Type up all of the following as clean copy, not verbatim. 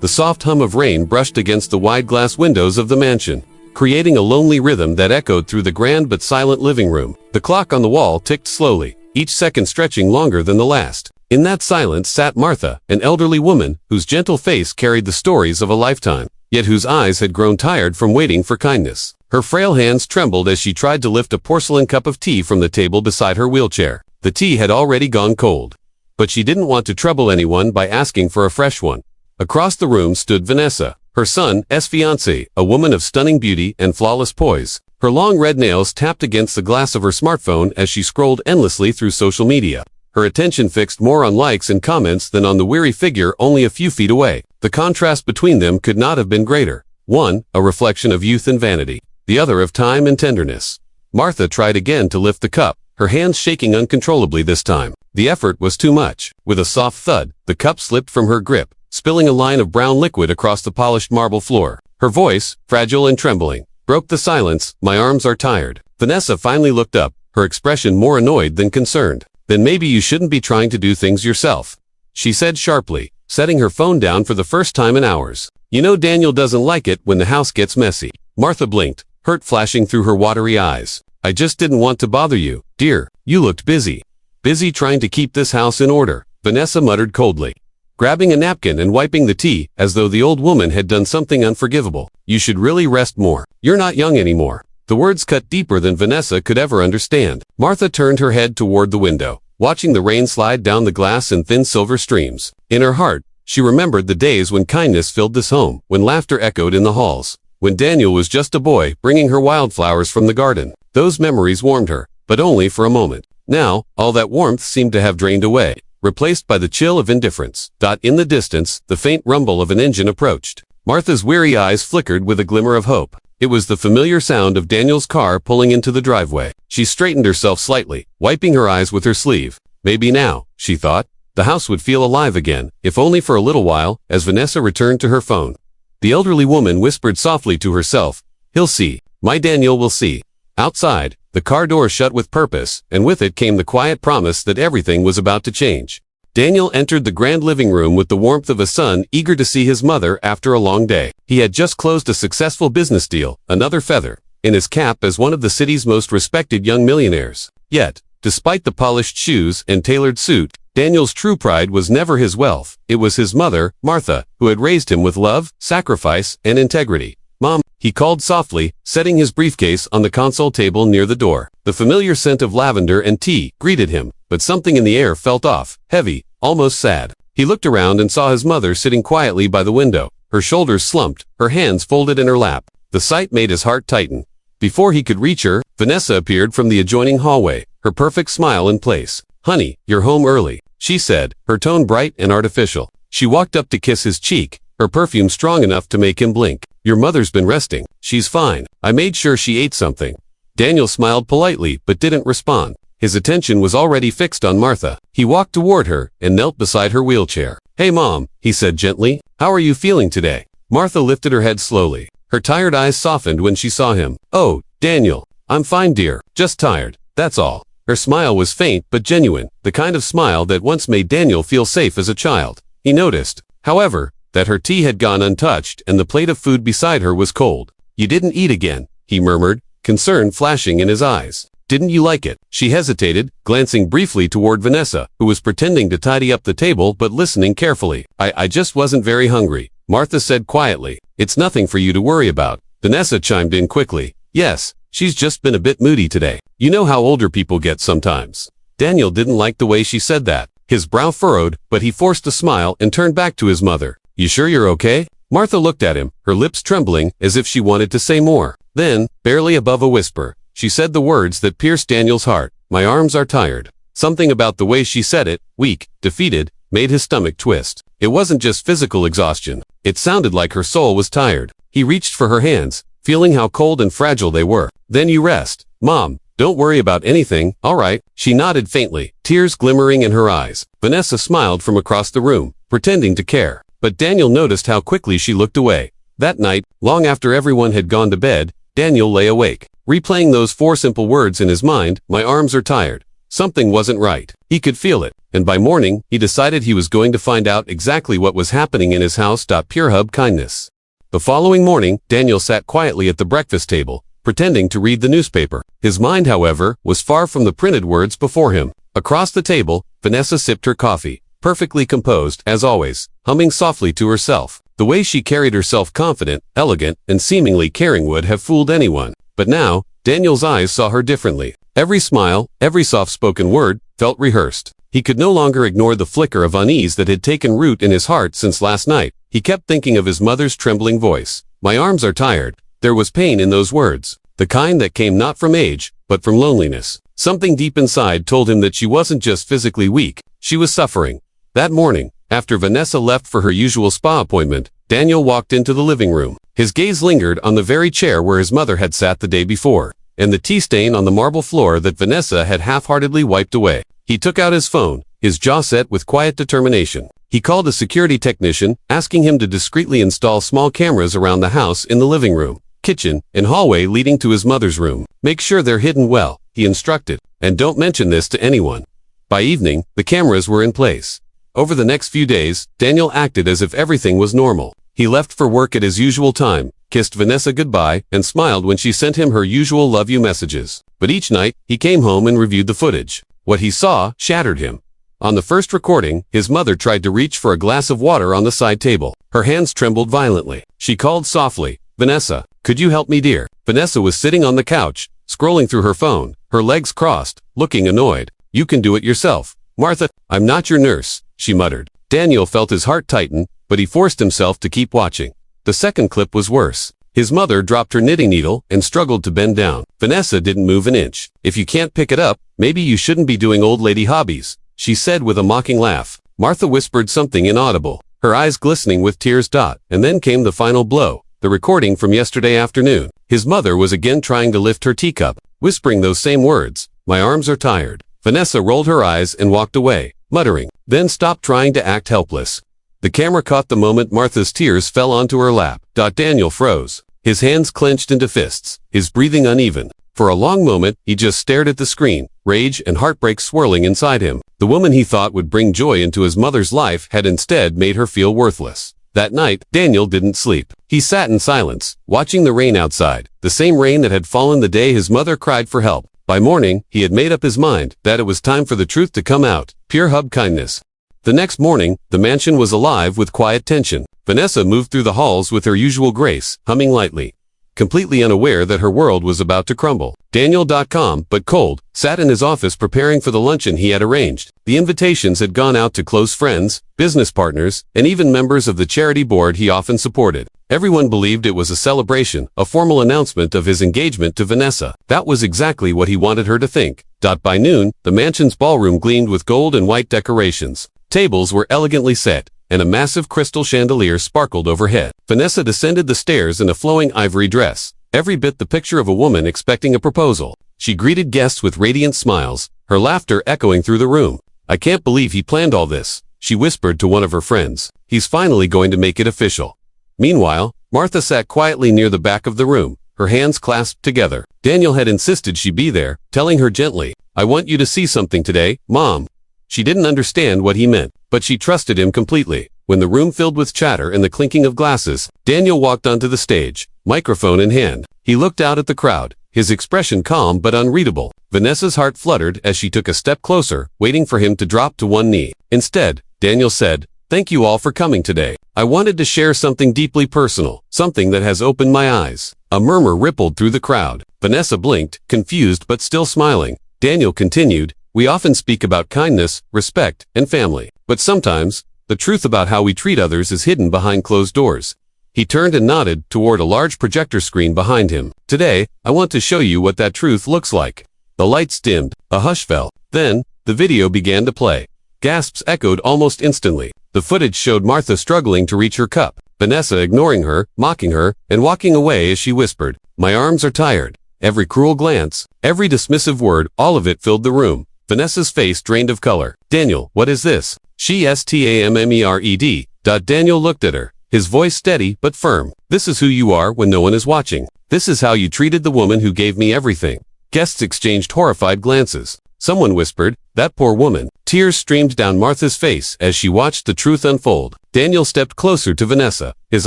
The soft hum of rain brushed against the wide glass windows of the mansion, creating a lonely rhythm that echoed through the grand but silent living room. The clock on the wall ticked slowly, each second stretching longer than the last. In that silence sat Martha, an elderly woman whose gentle face carried the stories of a lifetime, yet whose eyes had grown tired from waiting for kindness. Her frail hands trembled as she tried to lift a porcelain cup of tea from the table beside her wheelchair. The tea had already gone cold. But she didn't want to trouble anyone by asking for a fresh one. Across the room stood Vanessa, her son's fiancée, a woman of stunning beauty and flawless poise. Her long red nails tapped against the glass of her smartphone as she scrolled endlessly through social media, her attention fixed more on likes and comments than on the weary figure only a few feet away. The contrast between them could not have been greater. One, a reflection of youth and vanity, the other of time and tenderness. Martha tried again to lift the cup, her hands shaking uncontrollably this time. The effort was too much. With a soft thud, the cup slipped from her grip, spilling a line of brown liquid across the polished marble floor. Her voice, fragile and trembling, broke the silence. "My arms are tired." Vanessa finally looked up, her expression more annoyed than concerned. "Then maybe you shouldn't be trying to do things yourself," she said sharply, setting her phone down for the first time in hours. "You know Daniel doesn't like it when the house gets messy." Martha blinked, hurt flashing through her watery eyes. "I just didn't want to bother you, dear. You looked busy." "Busy trying to keep this house in order," Vanessa muttered coldly, grabbing a napkin and wiping the tea as though the old woman had done something unforgivable. "You should really rest more. You're not young anymore." The words cut deeper than Vanessa could ever understand. Martha turned her head toward the window, watching the rain slide down the glass in thin silver streams. In her heart, she remembered the days when kindness filled this home, when laughter echoed in the halls, when Daniel was just a boy bringing her wildflowers from the garden. Those memories warmed her, but only for a moment. Now, all that warmth seemed to have drained away, replaced by the chill of indifference. In the distance, the faint rumble of an engine approached. Martha's weary eyes flickered with a glimmer of hope. It was the familiar sound of Daniel's car pulling into the driveway. She straightened herself slightly, wiping her eyes with her sleeve. Maybe now, she thought, the house would feel alive again, if only for a little while. As Vanessa returned to her phone, the elderly woman whispered softly to herself, "He'll see. My Daniel will see." Outside, the car door shut with purpose, and with it came the quiet promise that everything was about to change. Daniel entered the grand living room with the warmth of a son eager to see his mother after a long day. He had just closed a successful business deal, another feather in his cap as one of the city's most respected young millionaires. Yet, despite the polished shoes and tailored suit, Daniel's true pride was never his wealth. It was his mother, Martha, who had raised him with love, sacrifice, and integrity. "Mom," he called softly, setting his briefcase on the console table near the door. The familiar scent of lavender and tea greeted him, but something in the air felt off, heavy, almost sad. He looked around and saw his mother sitting quietly by the window, her shoulders slumped, her hands folded in her lap. The sight made his heart tighten. Before he could reach her, Vanessa appeared from the adjoining hallway, her perfect smile in place. "Honey, you're home early," she said, her tone bright and artificial. She walked up to kiss his cheek, her perfume strong enough to make him blink. "Your mother's been resting. She's fine. I made sure she ate something." Daniel smiled politely but didn't respond. His attention was already fixed on Martha. He walked toward her and knelt beside her wheelchair. "Hey Mom," he said gently. "How are you feeling today?" Martha lifted her head slowly. Her tired eyes softened when she saw him. "Oh, Daniel. I'm fine, dear. Just tired. That's all." Her smile was faint but genuine, the kind of smile that once made Daniel feel safe as a child. He noticed, however, that her tea had gone untouched and the plate of food beside her was cold. "You didn't eat again," he murmured, concern flashing in his eyes. "Didn't you like it?" She hesitated, glancing briefly toward Vanessa, who was pretending to tidy up the table but listening carefully. I just wasn't very hungry," Martha said quietly. "It's nothing for you to worry about." Vanessa chimed in quickly. "Yes, she's just been a bit moody today. You know how older people get sometimes." Daniel didn't like the way she said that. His brow furrowed, but he forced a smile and turned back to his mother. "You sure you're okay?" Martha looked at him, her lips trembling as if she wanted to say more. Then, barely above a whisper, she said the words that pierced Daniel's heart. "My arms are tired." Something about the way she said it, weak, defeated, made his stomach twist. It wasn't just physical exhaustion. It sounded like her soul was tired. He reached for her hands, feeling how cold and fragile they were. "Then you rest. Mom, don't worry about anything, all right?" She nodded faintly, tears glimmering in her eyes. Vanessa smiled from across the room, pretending to care. But Daniel noticed how quickly she looked away. That night, long after everyone had gone to bed, Daniel lay awake, replaying those 4 simple words in his mind. "My arms are tired." Something wasn't right. He could feel it. and by morning, he decided he was going to find out exactly what was happening in his house. Pure hub kindness. The following morning, Daniel sat quietly at the breakfast table, pretending to read the newspaper. His mind, however, was far from the printed words before him. Across the table, Vanessa sipped her coffee, perfectly composed, as always, humming softly to herself. The way she carried herself, confident, elegant, and seemingly caring, would have fooled anyone. But now, Daniel's eyes saw her differently. Every smile, every soft-spoken word, felt rehearsed. He could no longer ignore the flicker of unease that had taken root in his heart since last night. He kept thinking of his mother's trembling voice. "My arms are tired." There was pain in those words, the kind that came not from age, but from loneliness. Something deep inside told him that she wasn't just physically weak, she was suffering. That morning, after Vanessa left for her usual spa appointment, Daniel walked into the living room. His gaze lingered on the very chair where his mother had sat the day before, and the tea stain on the marble floor that Vanessa had half-heartedly wiped away. He took out his phone, his jaw set with quiet determination. He called a security technician, asking him to discreetly install small cameras around the house, in the living room, kitchen, and hallway leading to his mother's room. "Make sure they're hidden well," he instructed, "and don't mention this to anyone." By evening, the cameras were in place. Over the next few days, Daniel acted as if everything was normal. He left for work at his usual time, kissed Vanessa goodbye, and smiled when she sent him her usual love you messages. But each night, he came home and reviewed the footage. What he saw shattered him. On the first recording, his mother tried to reach for a glass of water on the side table. Her hands trembled violently. She called softly, "Vanessa, could you help me, dear?" Vanessa was sitting on the couch, scrolling through her phone, her legs crossed, looking annoyed. "You can do it yourself, Martha." "I'm not your nurse," she muttered. Daniel felt his heart tighten, but he forced himself to keep watching. The second clip was worse. His mother dropped her knitting needle and struggled to bend down. Vanessa didn't move an inch. "If you can't pick it up, maybe you shouldn't be doing old lady hobbies," she said with a mocking laugh. Martha whispered something inaudible, her eyes glistening with tears. And then came the final blow, the recording from yesterday afternoon. His mother was again trying to lift her teacup, whispering those same words, "My arms are tired." Vanessa rolled her eyes and walked away, muttering, then stopped trying to act helpless. The camera caught the moment Martha's tears fell onto her lap. Daniel froze. His hands clenched into fists, his breathing uneven. For a long moment, he just stared at the screen, rage and heartbreak swirling inside him. The woman he thought would bring joy into his mother's life had instead made her feel worthless. That night, Daniel didn't sleep. He sat in silence, watching the rain outside, the same rain that had fallen the day his mother cried for help. By morning, he had made up his mind that it was time for the truth to come out. Pure hub kindness. The next morning, the mansion was alive with quiet tension. Vanessa moved through the halls with her usual grace, humming lightly, completely unaware that her world was about to crumble. Daniel, calm but cold, sat in his office preparing for the luncheon he had arranged. The invitations had gone out to close friends, business partners, and even members of the charity board he often supported. Everyone believed it was a celebration, a formal announcement of his engagement to Vanessa. That was exactly what he wanted her to think. By noon, the mansion's ballroom gleamed with gold and white decorations. Tables were elegantly set, and a massive crystal chandelier sparkled overhead. Vanessa descended the stairs in a flowing ivory dress, every bit the picture of a woman expecting a proposal. She greeted guests with radiant smiles, her laughter echoing through the room. "I can't believe he planned all this," she whispered to one of her friends. "He's finally going to make it official." Meanwhile, Martha sat quietly near the back of the room, her hands clasped together. Daniel had insisted she be there, telling her gently, "I want you to see something today, Mom." She didn't understand what he meant, but she trusted him completely. When the room filled with chatter and the clinking of glasses, Daniel walked onto the stage, microphone in hand. He looked out at the crowd, his expression calm but unreadable. Vanessa's heart fluttered as she took a step closer, waiting for him to drop to one knee. Instead, Daniel said, "Thank you all for coming today. I wanted to share something deeply personal, something that has opened my eyes." A murmur rippled through the crowd. Vanessa blinked, confused but still smiling. Daniel continued, "We often speak about kindness, respect, and family. But sometimes, the truth about how we treat others is hidden behind closed doors." He turned and nodded toward a large projector screen behind him. "Today, I want to show you what that truth looks like." The lights dimmed, a hush fell. Then, the video began to play. Gasps echoed almost instantly. The footage showed Martha struggling to reach her cup, Vanessa ignoring her, mocking her, and walking away as she whispered, "My arms are tired." Every cruel glance, every dismissive word, all of it filled the room. Vanessa's face drained of color. "Daniel, what is this?" She stammered. Daniel looked at her, his voice steady but firm. "This is who you are when no one is watching. This is how you treated the woman who gave me everything." Guests exchanged horrified glances. Someone whispered, "That poor woman." Tears streamed down Martha's face as she watched the truth unfold. Daniel stepped closer to Vanessa, his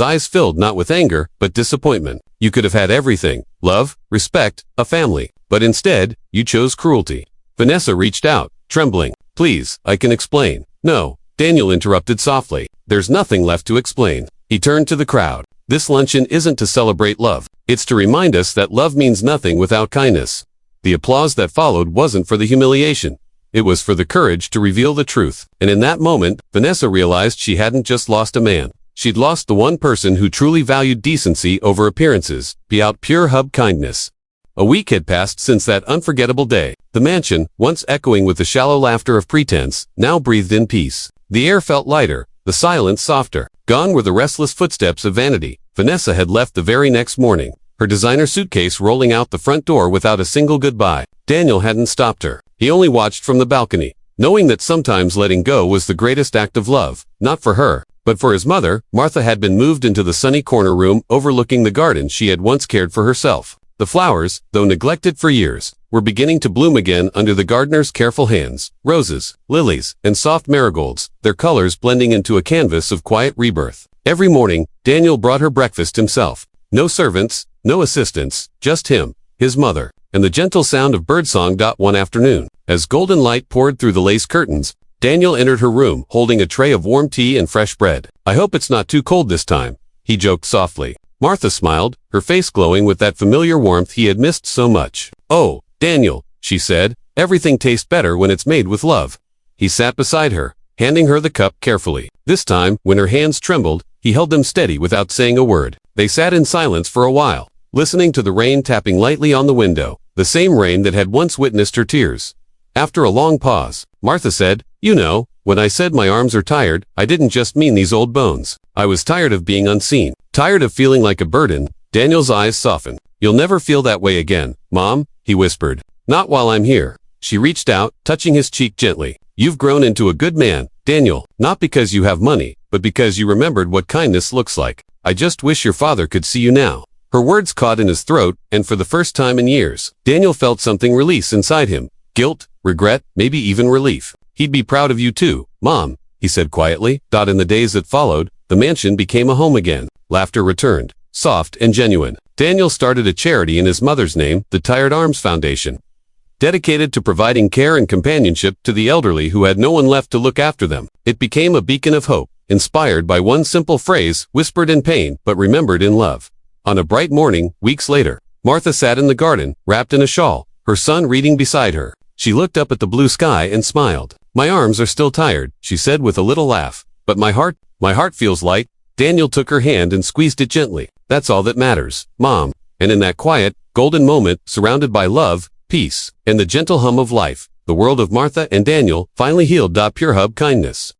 eyes filled not with anger, but disappointment. You could have had everything: love, respect, a family. But instead, you chose cruelty. Vanessa reached out, trembling. Please, I can explain. No, Daniel interrupted softly. There's nothing left to explain. He turned to the crowd. This luncheon isn't to celebrate love. It's to remind us that love means nothing without kindness. The applause that followed wasn't for the humiliation. It was for the courage to reveal the truth. And in that moment, Vanessa realized she hadn't just lost a man. She'd lost the one person who truly valued decency over appearances, pure hub kindness. A week had passed since that unforgettable day. The mansion, once echoing with the shallow laughter of pretense, now breathed in peace. The air felt lighter, the silence softer. Gone were the restless footsteps of vanity. Vanessa had left the very next morning, her designer suitcase rolling out the front door without a single goodbye. Daniel hadn't stopped her. He only watched from the balcony, knowing that sometimes letting go was the greatest act of love, not for her, but for his mother. Martha had been moved into the sunny corner room overlooking the garden she had once cared for herself. The flowers, though neglected for years, were beginning to bloom again under the gardener's careful hands. Roses, lilies, and soft marigolds, their colors blending into a canvas of quiet rebirth. Every morning, Daniel brought her breakfast himself. No servants, no assistants, just him, his mother, and the gentle sound of birdsong. One afternoon, as golden light poured through the lace curtains, Daniel entered her room holding a tray of warm tea and fresh bread. I hope it's not too cold this time, he joked softly. Martha smiled, her face glowing with that familiar warmth he had missed so much. Oh, Daniel, she said, everything tastes better when it's made with love. He sat beside her, handing her the cup carefully. This time, when her hands trembled, he held them steady without saying a word. They sat in silence for a while, listening to the rain tapping lightly on the window, the same rain that had once witnessed her tears. After a long pause, Martha said, You know, when I said my arms are tired, I didn't just mean these old bones. I was tired of being unseen, tired of feeling like a burden. Daniel's eyes softened. You'll never feel that way again, Mom, he whispered. Not while I'm here. She reached out, touching his cheek gently. You've grown into a good man, Daniel, not because you have money, but because you remembered what kindness looks like. I just wish your father could see you now. Her words caught in his throat, and for the first time in years, Daniel felt something release inside him. Guilt, regret, maybe even relief. He'd be proud of you too, Mom, he said quietly. In the days that followed, the mansion became a home again. Laughter returned, soft and genuine. Daniel started a charity in his mother's name, the Tired Arms Foundation, dedicated to providing care and companionship to the elderly who had no one left to look after them. It became a beacon of hope, inspired by one simple phrase, whispered in pain, but remembered in love. On a bright morning, weeks later, Martha sat in the garden, wrapped in a shawl, her son reading beside her. She looked up at the blue sky and smiled. My arms are still tired, she said with a little laugh. But my heart feels light. Daniel took her hand and squeezed it gently. That's all that matters, Mom. And in that quiet, golden moment, surrounded by love, peace, and the gentle hum of life, the world of Martha and Daniel finally healed. Pure hub kindness.